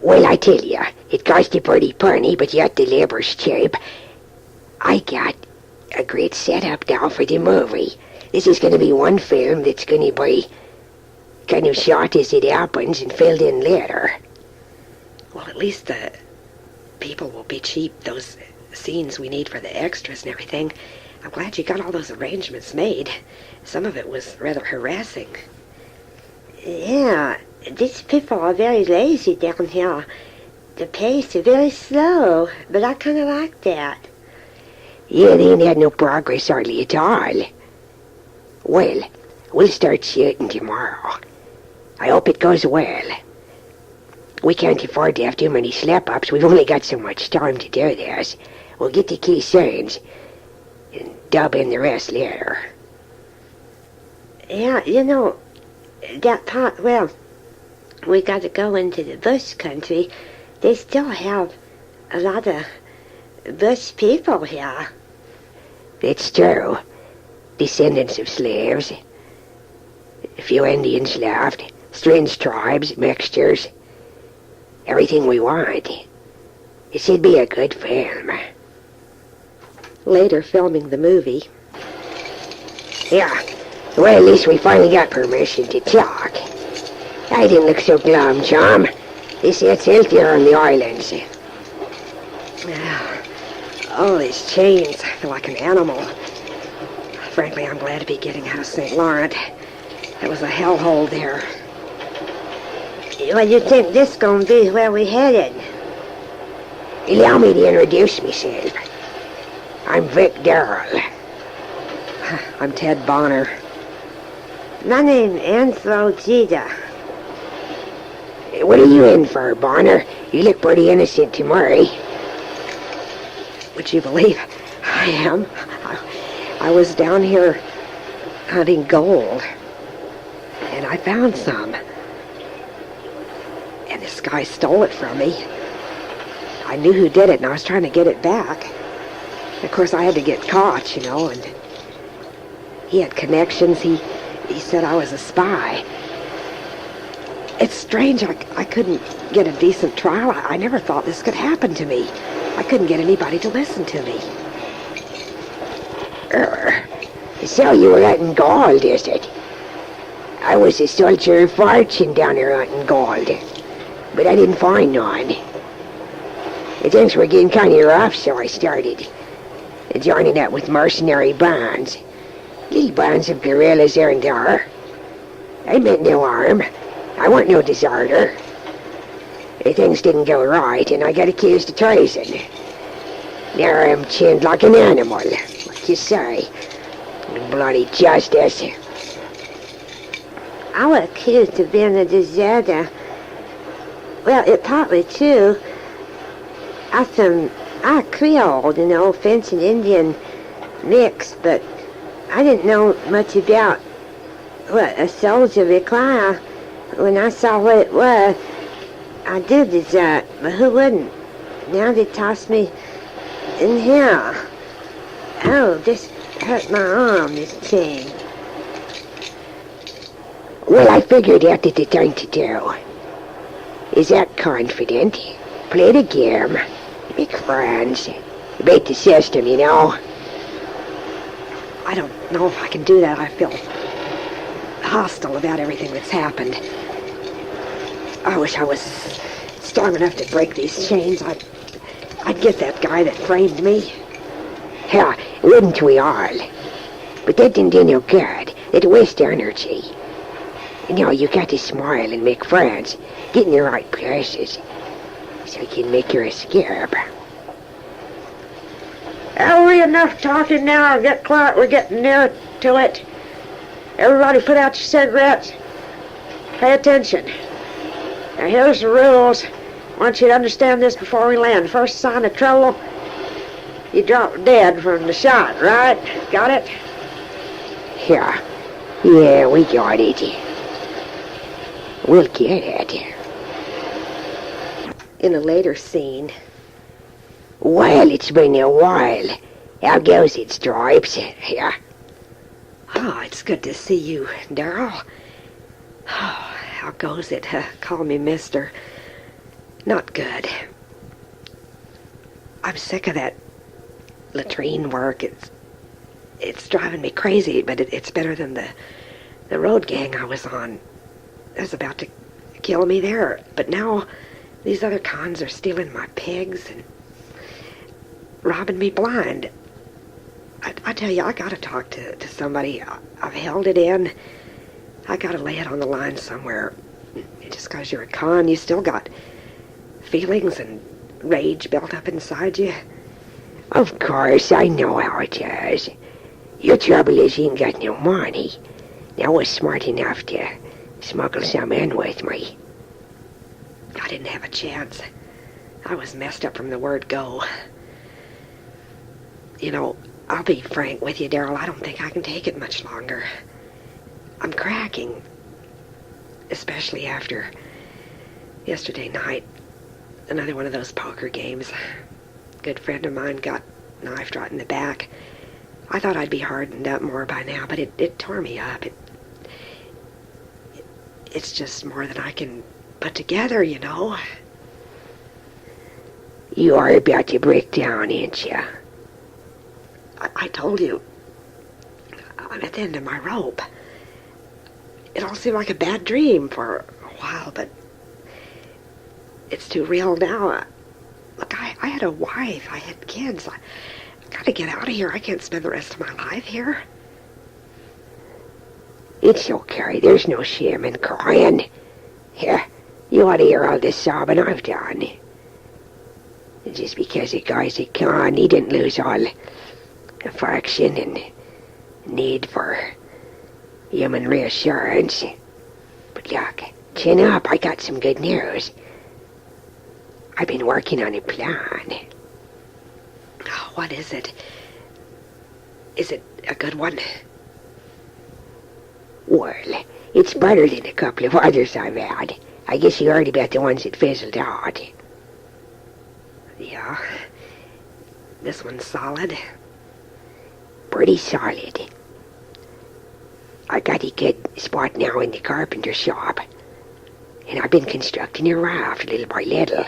Well, I tell you, it cost a pretty penny, but yet the labor's cheap. I got a great setup now for the movie. This is going to be one film that's going to be kind of shot as it happens and filled in later. Well, at least the people will be cheap, those scenes we need for the extras and everything. I'm glad you got all those arrangements made. Some of it was rather harassing. Yeah, these people are very lazy down here. The pace is very slow, but I kind of like that. Yeah, they ain't had no progress hardly at all. Well, we'll start shooting tomorrow. I hope it goes well. We can't afford to have too many slip-ups. We've only got so much time to do this. We'll get the key scenes and dub in the rest later. Yeah, you know, that part, well, we got to go into the bush country. They still have a lot of bush people here. It's true. Descendants of slaves. A few Indians left. Strange tribes, mixtures. Everything we want. It should be a good film. Later, filming the movie. Yeah. Well, at least we finally got permission to talk. I didn't look so glum, chum. This gets healthier on the islands. Oh, these chains. I feel like an animal. Frankly, I'm glad to be getting out of St. Laurent. It was a hellhole there. Well, you think this gonna be where we headed? Allow me to introduce myself. I'm Vic Darrell. I'm Ted Bonner. My name's Anslo Gita. What are you in for, Bonner? You look pretty innocent to Murray. Would you believe I am? I was down here hunting gold, and I found some. And this guy stole it from me. I knew who did it, and I was trying to get it back. Of course, I had to get caught, you know, and he had connections. He said I was a spy. It's strange, I couldn't get a decent trial. I never thought this could happen to me. I couldn't get anybody to listen to me. So you were hunting gold, is it? I was a soldier of fortune down there hunting gold, but I didn't find none. Things were getting kind of rough, so I started joining up with mercenary bands. Little bands of guerrillas here and there. I meant no harm. I weren't no deserter. Things didn't go right, and I got accused of treason. Now I'm chinned like an animal. What you say? Bloody justice. I was accused of being a deserter. Well, it partly true. I Creole, you know, French and Indian mix, but I didn't know much about what a soldier requires. When I saw what it was, I did desert, but who wouldn't? Now they tossed me in here. Oh, this hurt my arm, this chain. Well, I figured out that the thing to do is act confident, play the game, make friends, beat the system, you know. I don't know if I can do that. I feel hostile about everything that's happened. I wish I was strong enough to break these chains. I'd get that guy that framed me. Yeah, wouldn't we all? But that didn't do no good. It wastes energy. You know, you got to smile and make friends, get in the right places, so you can make your escape. Hurry, enough talking now. Get quiet. We're getting near to it. Everybody put out your cigarettes. Pay attention. Now here's the rules. I want you to understand this before we land. First sign of trouble, you drop dead from the shot, right? Got it? Yeah, we got it. We'll get it. In a later scene. Well, it's been a while. How goes it, Stripes? Yeah. Oh, it's good to see you, Darrell. Oh, how goes it? Call me mister. Not good. I'm sick of that latrine work. It's driving me crazy, but it's better than the road gang I was on. It was about to kill me there, but now these other cons are stealing my pigs and robbing me blind. I tell you, I gotta talk to somebody. I've held it in. I gotta lay it on the line somewhere. Just 'cause you're a con, you still got feelings and rage built up inside you. Of course, I know how it is. Your trouble is you ain't got no money. Now, I was smart enough to smuggle some in with me. I didn't have a chance. I was messed up from the word go. You know, I'll be frank with you, Daryl. I don't think I can take it much longer. I'm cracking. Especially after yesterday night. Another one of those poker games. A good friend of mine got knifed right in the back. I thought I'd be hardened up more by now, but it tore me up. It's just more than I can put together, you know. You are about to break down, ain't you? I told you, I'm at the end of my rope. It all seemed like a bad dream for a while, but it's too real now. Look, I had a wife, I had kids. I gotta get out of here. I can't spend the rest of my life here. It's okay. There's no shame in crying. Here, you ought to hear all this sobbing I've done. Just because a guy's a con, he didn't lose all affection and need for human reassurance. But look, chin up, I got some good news. I've been working on a plan. Oh, what is it? Is it a good one? Well, it's better than a couple of others I've had. I guess you heard about the ones that fizzled out. Yeah. This one's solid. Pretty solid. I got a good spot now in the carpenter shop. And I've been constructing a raft little by little.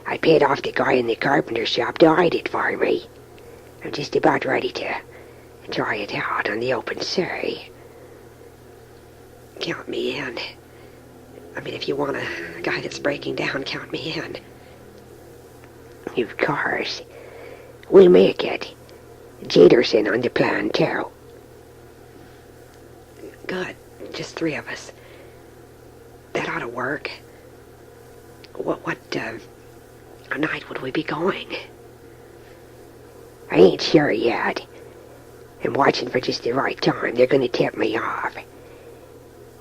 I paid off the guy in the carpenter shop to hide it for me. I'm just about ready to try it out on the open sea. Count me in. I mean, if you want a guy that's breaking down, count me in. Of course. We'll make it. Jeterson on the plan, too. Good. Just 3 of us. That ought to work. What night would we be going? I ain't sure yet. I'm watching for just the right time. They're gonna tip me off.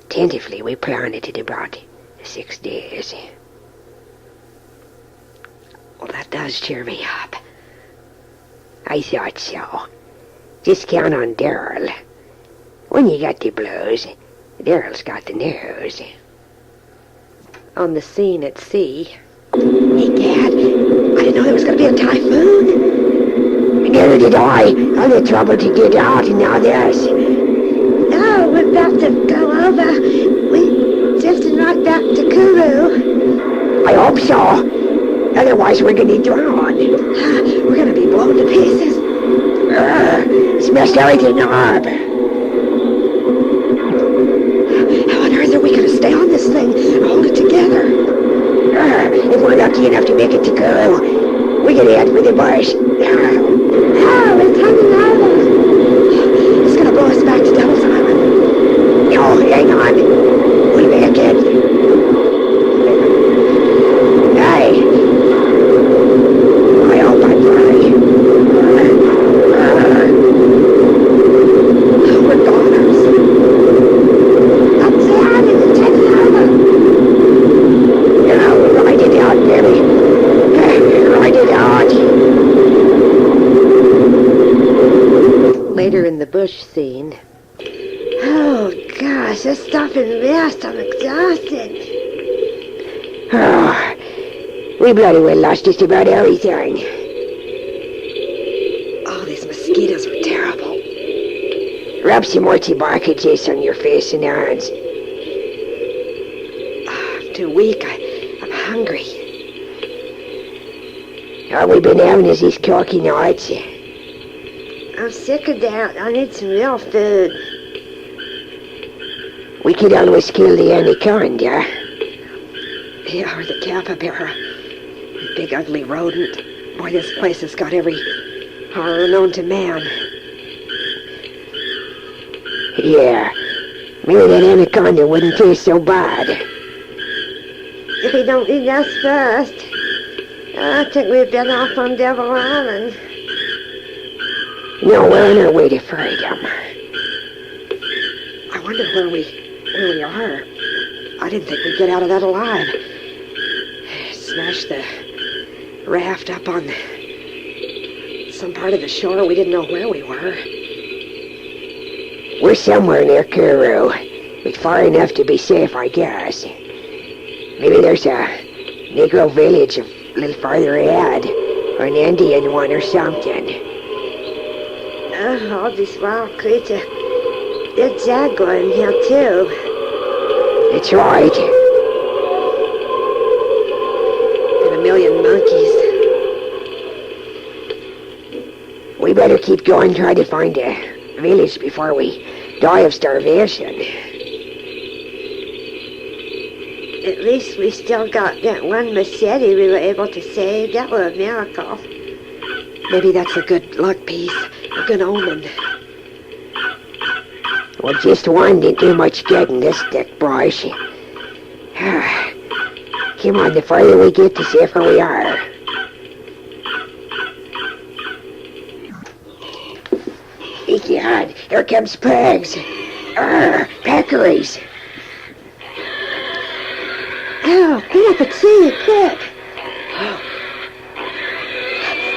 Tentatively, we plan it in about 6 days. Well, that does cheer me up. I thought so. Just count on Daryl. When you got the blues, Daryl's got the news. On the scene at sea. Hey, Dad, I didn't know there was going to be a typhoon. Neither did I. All the trouble to get out, and now this. Oh, we're about to go over. We're drifting right back to Kuru. I hope so. Otherwise, we're gonna drown. We're gonna be blown to pieces. It's messed everything up. How on earth are we gonna stay on this thing and hold it together? If we're lucky enough to make it to Kuru, we can head for the bus. Oh, it's hanging over. It's gonna blow us back to Devil's Island. No, hang on. We make it. Hey. I hope I'm right. We're goners. Up there, it's taking over. Yeah, ride it out, baby. Ride it out. Later in the bush scene. Oh, gosh, this stuff is messed. I'm exhausted. Oh, we bloody well lost just about everything. Oh, these mosquitoes are terrible. Rub some more tobacco on your face and hands. I'm too weak. I'm hungry. All we've been having is these chalky nights. I'm sick of that. I need some real food. We could always kill the anaconda. Yeah, or the capybara. The big ugly rodent. Boy, this place has got every horror known to man. Yeah, maybe that anaconda wouldn't taste so bad. If he don't eat us first, I think we've been off on Devil Island. No, we're on our way to freedom. I wonder where we are. I didn't think we'd get out of that alive. Smashed the raft up on some part of the shore. We didn't know where we were. We're somewhere near Kuru, but far enough to be safe, I guess. Maybe there's a Negro village a little farther ahead, or an Indian one or something. All these wild creatures. There's jaguar in here, too. It's right. And a million monkeys. We better keep going, try to find a village before we die of starvation. At least we still got that one machete we were able to save. That was a miracle. Maybe that's a good luck piece. A good omen. Well, just one didn't do much good in this thick brush. Come on, the farther we get, the safer we are. God, here comes pigs. Peccaries. Oh, get up and see it, quick.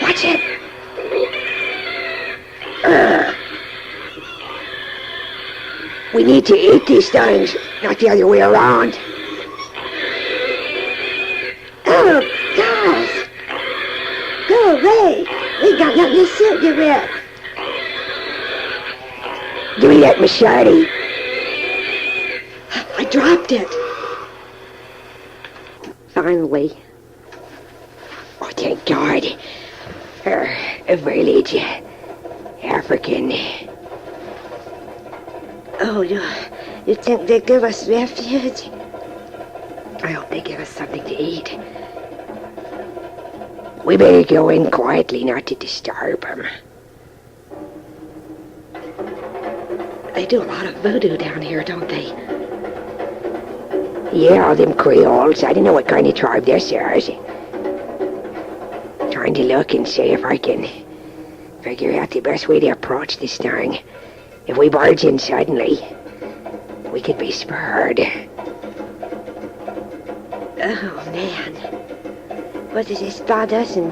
Watch it. We need to eat these things, not the other way around. Oh, gosh. Go away. We got nothing to shoot you with. Give me that machete. I dropped it. Finally. Oh, thank God. A village. African. Oh, you think they give us refuge? I hope they give us something to eat. We better go in quietly not to disturb them. They do a lot of voodoo down here, don't they? Yeah, them Creoles. I don't know what kind of tribe this is. Trying to look and see if I can figure out the best way to approach this thing. If we barge in suddenly, we could be spurred. Oh, man. What does they spot us and...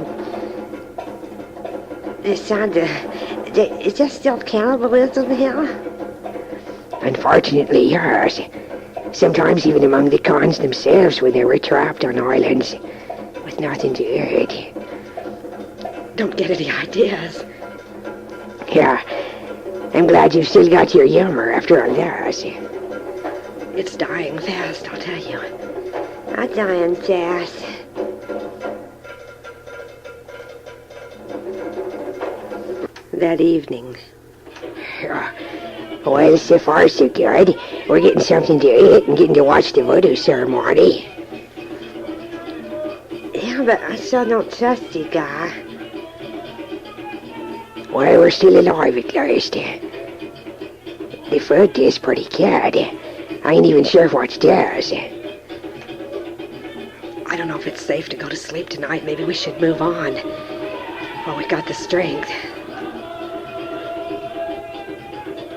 the sound of... Is there still cannibalism here? Unfortunately, yes. Sometimes even among the cons themselves when they were trapped on islands with nothing to eat. Don't get any ideas. Yeah, I'm glad you've still got your humor after all this. It's dying fast, I'll tell you. I'm dying fast. That evening. Well, so far so good. We're getting something to eat and getting to watch the voodoo ceremony. Yeah, but I still don't trust you, guy. Well, we're still alive at least. The food tastes pretty good. I ain't even sure what does. I don't know if it's safe to go to sleep tonight. Maybe we should move on. While we got the strength.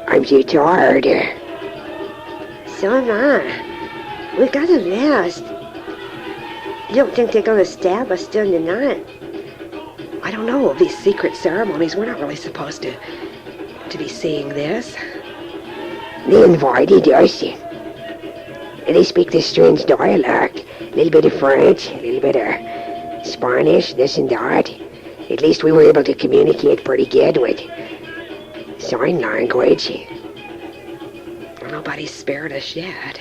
I'm too tired. So am I. We gotta rest. You don't think they're gonna stab us during the night? I don't know of these secret ceremonies. We're not really supposed to be seeing this. They invited us. They speak this strange dialect. A little bit of French, a little bit of Spanish, this and that. At least we were able to communicate pretty good with sign language. Nobody's spared us yet.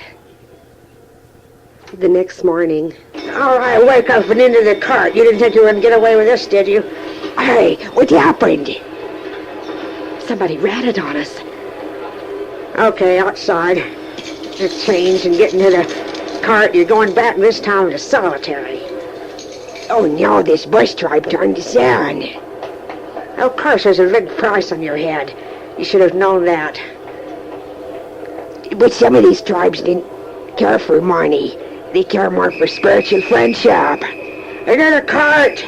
The next morning, All right, wake up and into the cart. You didn't think you were going to get away with this, did you? Hey, what happened? Somebody ratted on us. Okay, outside. Let's change and get into the cart. You're going back this time to solitary. Oh no, this bus tribe turned us down. Of course, there's a big price on your head. You should have known that. But some of these tribes didn't care for money. They care more for spiritual friendship. Into the cart!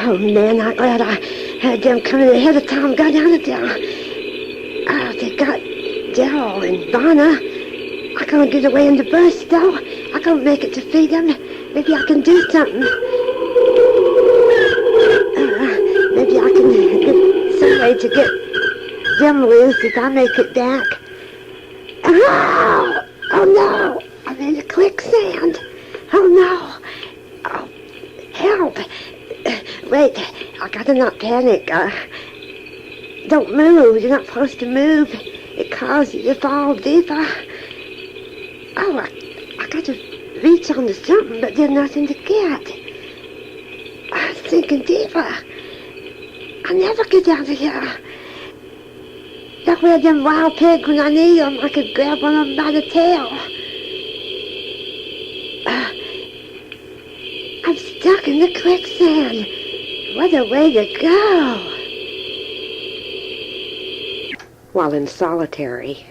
Oh man, I'm glad I had them coming ahead of time, got down to there. Oh, they got Daryl and Donna. I can't get away in the bus though. I can't make it to feed them. Maybe I can do something. Maybe I can get some way to get them loose if I make it back. Oh! Oh no! I'm in a quicksand. Oh no! Oh, help! Wait, I gotta not panic. Don't move. You're not supposed to move. It causes you to fall deeper. Oh, I got to reach onto something, but there's nothing to get. I'm sinking deeper. I'll never get down to here. That way them wild pigs, when I need them, I could grab one of them by the tail. I'm stuck in the quicksand. What a way to go. While in solitary,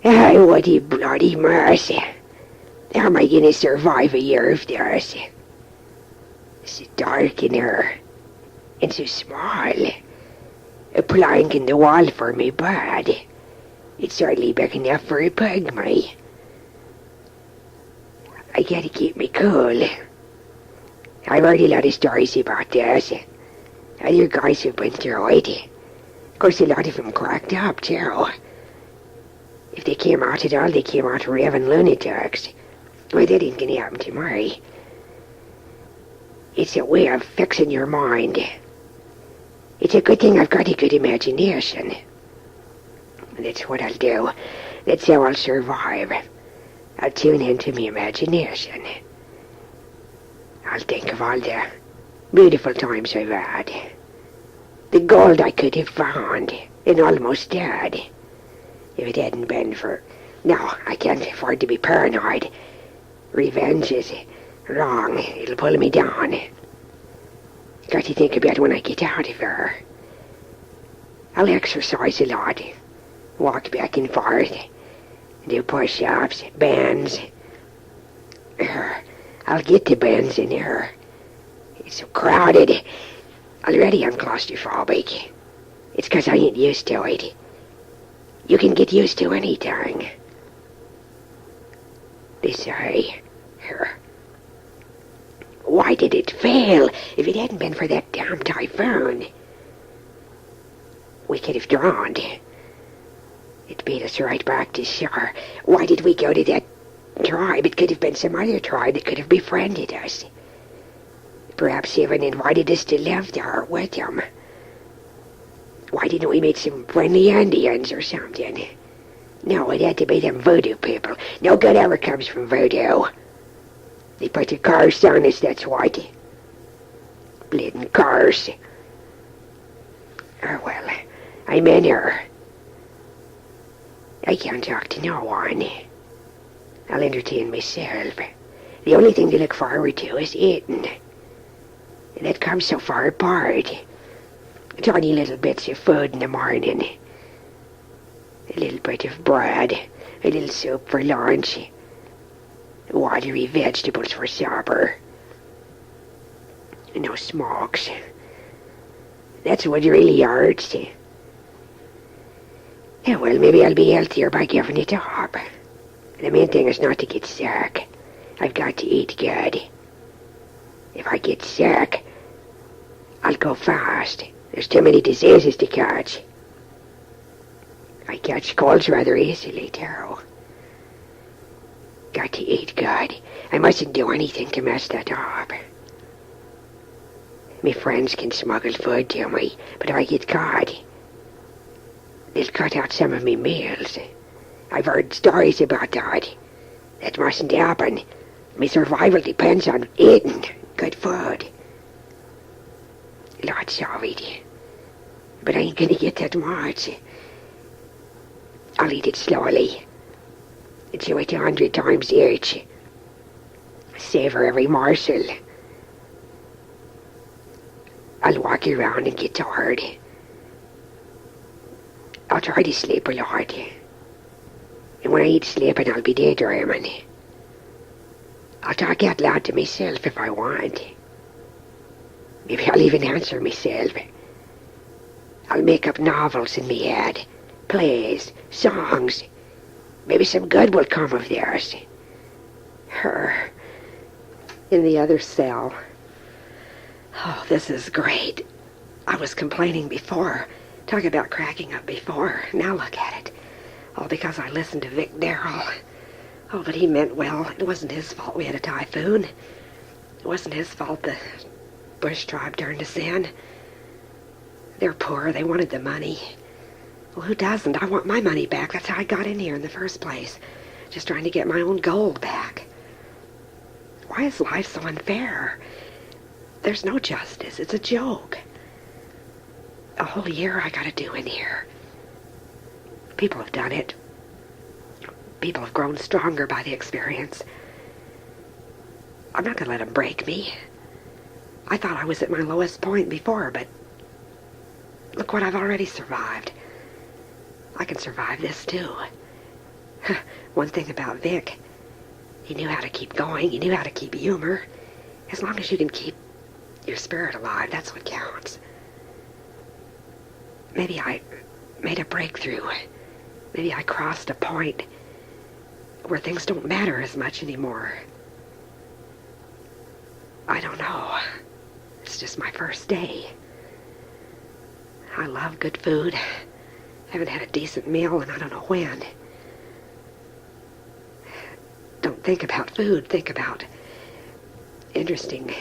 Hey, what a bloody mercy. How am I going to survive a year of this? It's so dark in here, and so small. A plank in the wall for me bed. It's hardly big enough for a pygmy. I gotta keep me cool. I've heard a lot of stories about this. Other guys have been through it. Of course, a lot of them cracked up, too. If they came out at all, they came out raving lunatics. Well, that ain't gonna happen to me. It's a way of fixing your mind. It's a good thing I've got a good imagination. That's what I'll do. That's how I'll survive. I'll tune into my imagination. I'll think of all the beautiful times I've had. The gold I could have found and almost dead. If it hadn't been for... No, I can't afford to be paranoid. Revenge is wrong. It'll pull me down. Got to think about when I get out of here. I'll exercise a lot. Walk back and forth. Do push-ups, bends. I'll get the bends in here. It's so crowded. Already I'm claustrophobic. It's 'cause I ain't used to it. You can get used to anything. They say, why did it fail? If it hadn't been for that damn typhoon, we could have drowned. It beat us right back to shore. Why did we go to that tribe? It could have been some other tribe that could have befriended us. Perhaps even invited us to live there with them. Why didn't we meet some friendly Indians or something? No, it had to be them voodoo people. No good ever comes from voodoo. They put the curse on us, that's what. Bleeding curse. Oh, well, I'm in here. I can't talk to no one. I'll entertain myself. The only thing to look forward to is eating. And that comes so far apart. Tiny little bits of food in the morning. A little bit of bread. A little soup for lunch. Watery vegetables for supper. No smokes. That's what really hurts. Yeah, well, maybe I'll be healthier by giving it up. The main thing is not to get sick. I've got to eat good. If I get sick, I'll go fast. There's too many diseases to catch. I catch colds rather easily, too. Got to eat good. I mustn't do anything to mess that up. Me friends can smuggle food to me, but if I get caught, they'll cut out some of me meals. I've heard stories about that. That mustn't happen. My survival depends on eating good food. Lots of it. But I ain't gonna get that much. I'll eat it slowly. Chew it 100 times each. Savor every morsel. I'll walk around and get tired. I'll try to sleep a lot. And when I ain't sleeping, I'll be daydreaming. I'll talk out loud to myself if I want. Maybe I'll even answer myself. I'll make up novels in me head. Plays, songs. Maybe some good will come of theirs. Her. In the other cell. Oh, this is great. I was complaining before. Talk about cracking up before. Now look at it. All because I listened to Vic Darrell. Oh, but he meant well. It wasn't his fault we had a typhoon. It wasn't his fault the Bush tribe turned us in. They're poor. They wanted the money. Well, who doesn't? I want my money back. That's how I got in here in the first place. Just trying to get my own gold back. Why is life so unfair? There's no justice. It's a joke. A whole year I gotta do in here. People have done it. People have grown stronger by the experience. I'm not gonna let them break me. I thought I was at my lowest point before, but look what I've already survived. I can survive this too. One thing about Vic, he knew how to keep going. He knew how to keep humor. As long as you can keep your spirit alive, that's what counts. Maybe I made a breakthrough. Maybe I crossed a point where things don't matter as much anymore. I don't know. It's just my first day. I love good food. Haven't had a decent meal and I don't know when. Don't think about food. Think about interesting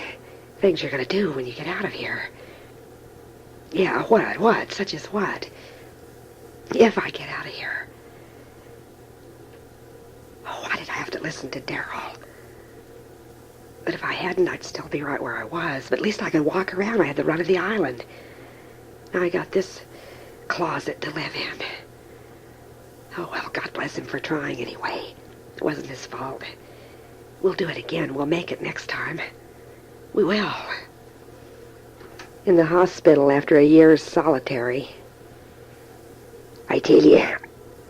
things you're going to do when you get out of here. Yeah, what? Such as what? If I get out of here. Oh, why did I have to listen to Darrell? But if I hadn't, I'd still be right where I was. But at least I could walk around. I had the run of the island. Now I got this closet to live in. Oh, well, God bless him for trying anyway. It wasn't his fault. We'll do it again. We'll make it next time. We will. In the hospital after a year's solitary. I tell you,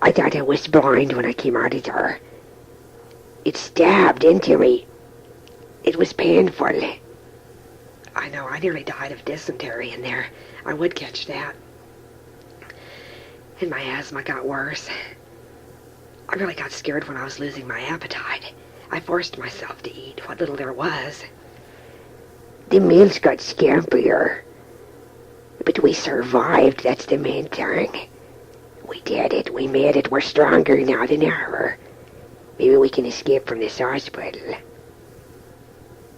I thought I was blind when I came out of there. It stabbed into me. It was painful. I know, I nearly died of dysentery in there. I would catch that. And my asthma got worse. I really got scared when I was losing my appetite. I forced myself to eat what little there was. The meals got scampier. But we survived, that's the main thing. We did it, we made it, we're stronger now than ever. Maybe we can escape from this hospital.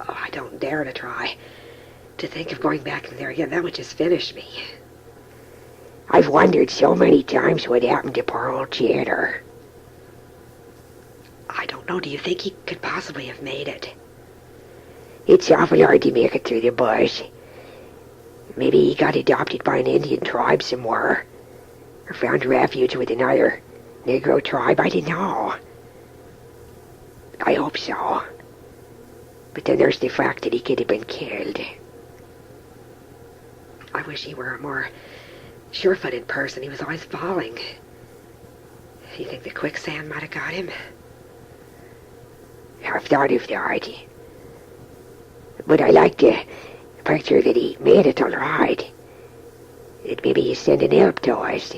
Oh, I don't dare to try. To think of going back in there again, that would just finish me. I've wondered so many times what happened to poor old Cheddar. I don't know, do you think he could possibly have made it? It's awful hard to make it through the bush. Maybe he got adopted by an Indian tribe somewhere. Or found refuge with another Negro tribe, I don't know. I hope so. But then there's the fact that he could have been killed. I wish he were a more sure-footed person. He was always falling. You think the quicksand might have got him? I've thought of that. But I like the picture that he made it all right. That maybe he's sending help to us.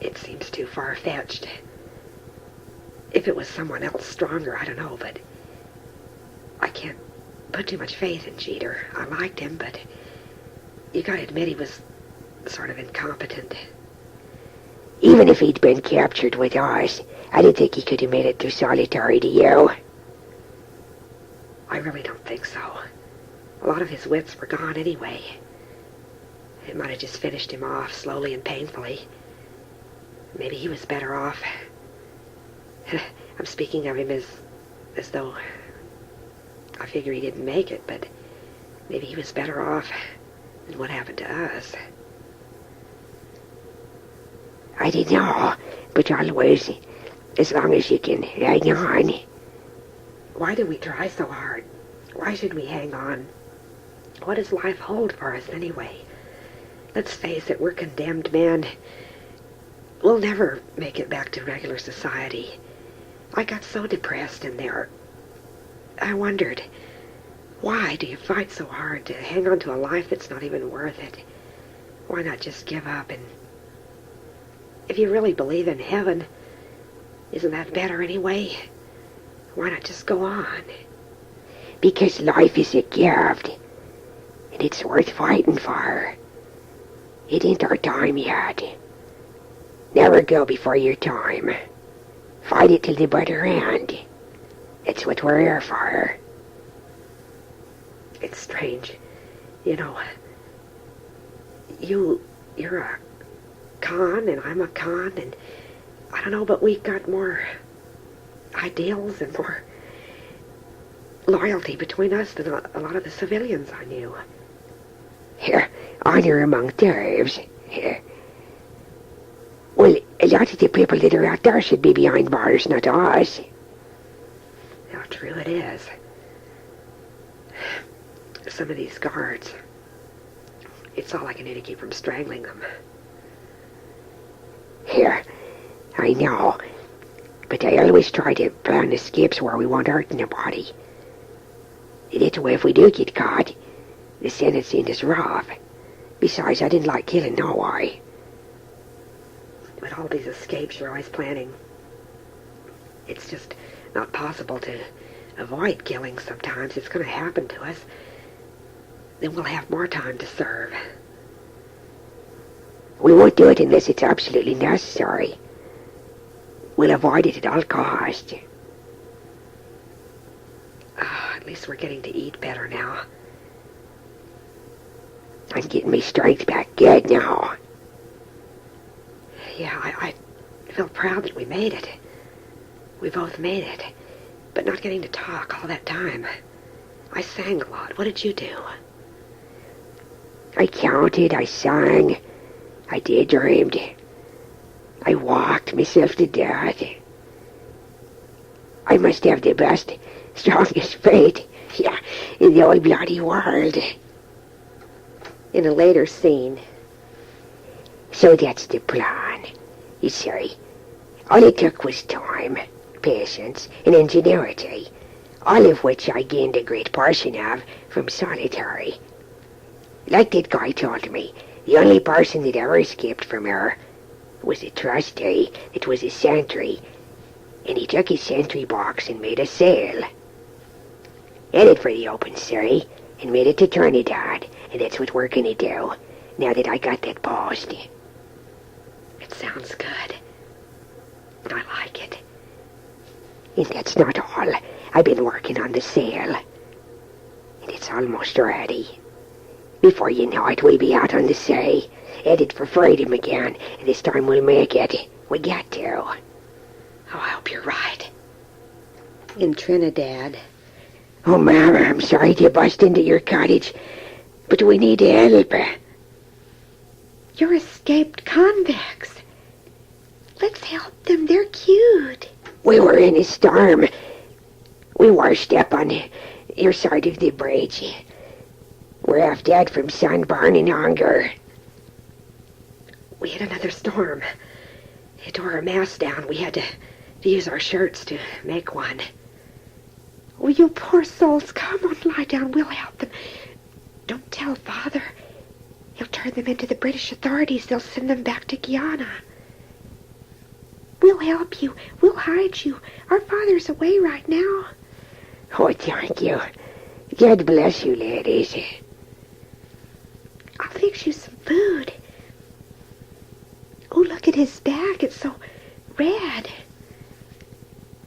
It seems too far-fetched. If it was someone else stronger, I don't know, but I can't put too much faith in Jeter. I liked him, but you gotta admit he was sort of incompetent. Even if he'd been captured with us, I didn't think he could have made it through solitary to you. I really don't think so. A lot of his wits were gone anyway. It might have just finished him off slowly and painfully. Maybe he was better off I'm speaking of him as though I figure he didn't make it, but maybe he was better off than what happened to us. I don't know, but always, as long as you can hang on. Why do we try so hard? Why should we hang on? What does life hold for us anyway? Let's face it, we're condemned men. We'll never make it back to regular society. I got so depressed in there. I wondered, why do you fight so hard to hang on to a life that's not even worth it? Why not just give up? And if you really believe in heaven, isn't that better anyway? Why not just go on? Because life is a gift, and it's worth fighting for. It ain't our time yet. Never go before your time. Fight it till the bitter end. It's what we're here for. It's strange. You know, you're a con and I'm a con, and I don't know, but we've got more ideals and more loyalty between us than a lot of the civilians I knew. Here, honor among thieves. Here. Well, a lot of the people that are out there should be behind bars, not us. How true it is. Some of these guards, it's all I can do to keep from strangling them. Here, I know, but I always try to plan escapes where we won't hurt nobody. That way, if we do get caught, the sentence ain't as rough. Besides, I didn't like killing no one. But all these escapes you're always planning, it's just not possible to avoid killing sometimes. It's going to happen to us. Then we'll have more time to serve. We won't do it unless it's absolutely necessary. We'll avoid it at all costs. At least we're getting to eat better now. I'm getting my strength back good now. Yeah, I feel proud that we made it. We both made it. But not getting to talk all that time. I sang a lot. What did you do? I counted, I sang, I daydreamed. I walked myself to death. I must have the best, strongest faith, in the whole bloody world. In a later scene. So that's the plan. You see, all it took was time, patience, and ingenuity, all of which I gained a great portion of from solitary. Like that guy told me, the only person that ever escaped from her was a trustee that was a sentry, and he took his sentry box and made a sail. Headed for the open sea, and made it to Trinidad, and that's what we're gonna do, now that I got that post. It sounds good. I like it. And that's not all. I've been working on the sail, and it's almost ready. Before you know it, we'll be out on the sea, headed for freedom again, and this time we'll make it. We got to. Oh, I hope you're right. In Trinidad. Oh, Mama, I'm sorry to bust into your cottage, but we need help. You're escaped convicts. Let's help them. They're cute. We were in a storm. We washed up on your side of the bridge. We're half dead from sunburn and hunger. We had another storm. It tore our mast down. We had to use our shirts to make one. Oh, you poor souls. Come on, lie down. We'll help them. Don't tell Father. He'll turn them into the British authorities. They'll send them back to Guyana. We'll help you. We'll hide you. Our father's away right now. Oh, thank you. God bless you, ladies. I'll fix you some food. Oh, look at his back. It's so red.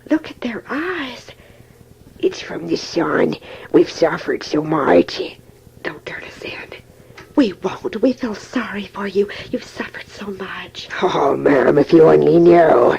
Look at their eyes. It's from the sun. We've suffered so much. Don't turn us in. We won't. We feel sorry for you. You've suffered so much. Oh, Ma'am, if you only knew.